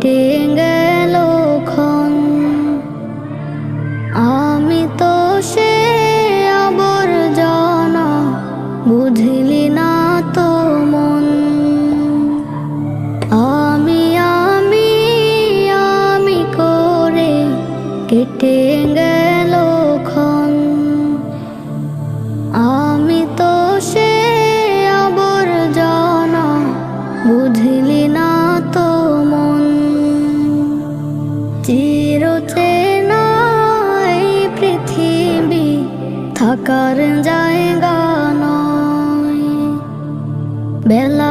কেটে গেল ক্ষণ। আমি তো সে আবর্জনা, বুঝলি না তো মন। আমি আমি আমি করে কেটে গেল ক্ষণ। আমি তো সে আবর্জনা, বুঝলি না তো মন। চিরচেনা এই পৃথিবী থাকার জায়গা নয়, বেলা